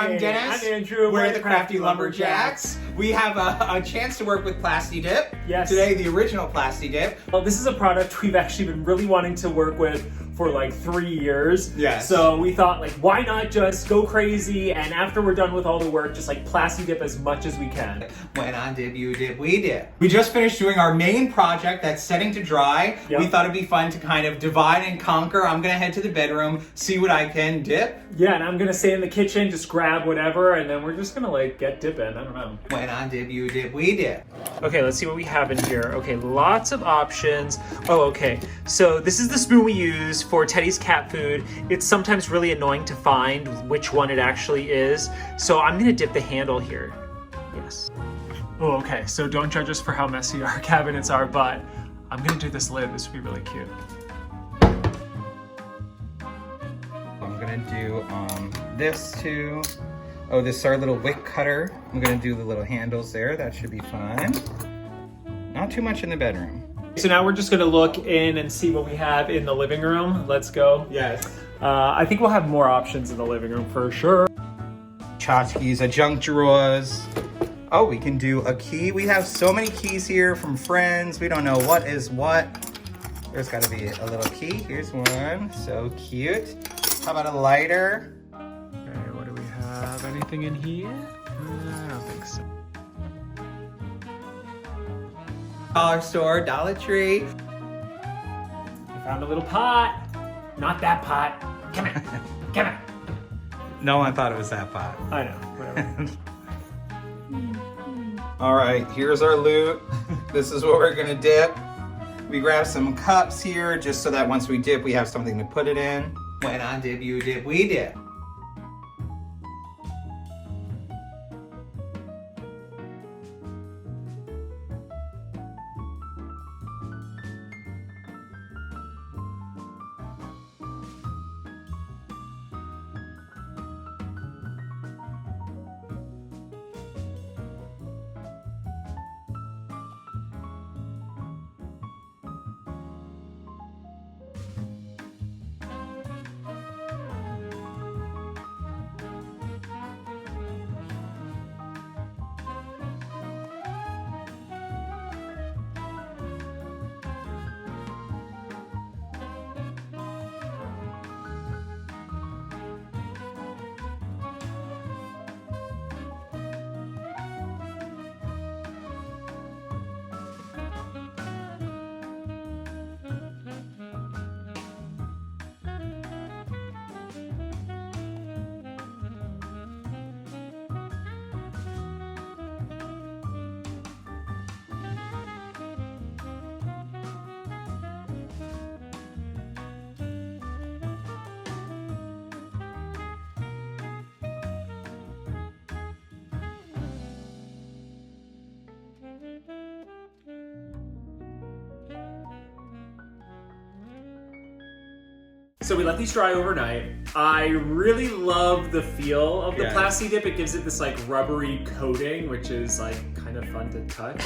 I'm Dennis. I'm Andrew. We're the Crafty Lumberjacks. We have a chance to work with Plasti Dip. Yes. Today, the original Plasti Dip. Well, this is a product we've actually been really wanting to work with for like 3 years. Yes. So we thought, like, why not just go crazy, and after we're done with all the work, just like Plasti Dip as much as we can. When I dip, you dip, we dip. We just finished doing our main project that's setting to dry. Yep. We thought it'd be fun to kind of divide and conquer. I'm gonna head to the bedroom, see what I can dip. Yeah, and I'm gonna stay in the kitchen, just grab whatever, and then we're just gonna like get dipping. I don't know. When I dip, you dip, we dip. Okay, let's see what we have in here. Okay, lots of options. Oh, okay. So this is the spoon we use for Teddy's cat food. It's sometimes really annoying to find which one it actually is. So I'm gonna dip the handle here. Yes. Oh, okay. So don't judge us for how messy our cabinets are, but I'm gonna do this lid. This would be really cute. I'm gonna do this too. Oh, this is our little wick cutter. I'm gonna do the little handles there. That should be fun. Not too much in the bedroom. So now we're just gonna look in and see what we have in the living room. Let's go. Yes. I think we'll have more options in the living room for sure. Tchotchkes, a junk drawers. Oh, we can do a key. We have so many keys here from friends. We don't know what is what. There's gotta be a little key. Here's one, so cute. How about a lighter? Okay, what do we have? Anything in here? I don't think so. Dollar store, Dollar Tree. I found a little pot. Not that pot. Come here. Come here. No one thought it was that pot. I know, whatever. All right, here's our loot. This is what we're gonna dip. We grab some cups here just so that once we dip, we have something to put it in. When I dip, you dip, we dip. So we let these dry overnight. I really love the feel of the Yes. Plasti Dip. It gives it this like rubbery coating, which is like kind of fun to touch.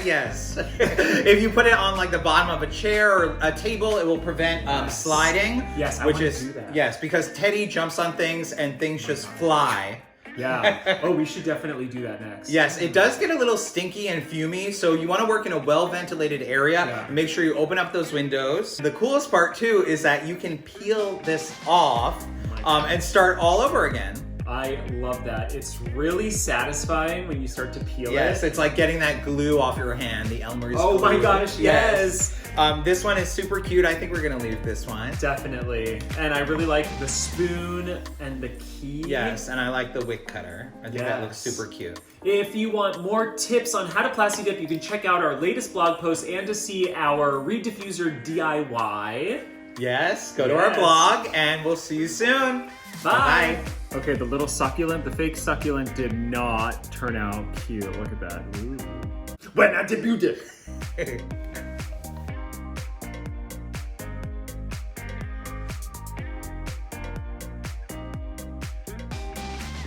Yes. If you put it on like the bottom of a chair or a table, it will prevent sliding. Yes, I which wanna is do that. Yes, because Teddy jumps on things and things just fly. Yeah. Oh, we should definitely do that next. Yes, it does get a little stinky and fumy, so you want to work in a well-ventilated area. Yeah. Make sure you open up those windows. The coolest part too is that you can peel this off and start all over again. I love that. It's really satisfying when you start to peel Yes, it. it's like getting that glue off your hand, the Elmer's Oh glue. my gosh, yes. This one is super cute. I think we're gonna leave this one. Definitely. And I really like the spoon and the key. Yes, and I like the wick cutter. I think that looks Yes. super cute. If you want more tips on how to Plasti Dip, you can check out our latest blog post and to see our reed diffuser DIY. Yes, go to our Yes. blog and we'll see you soon. Bye. Bye. Okay, the little succulent, the fake succulent did not turn out cute. Look at that. Ooh. When I dip, you dip.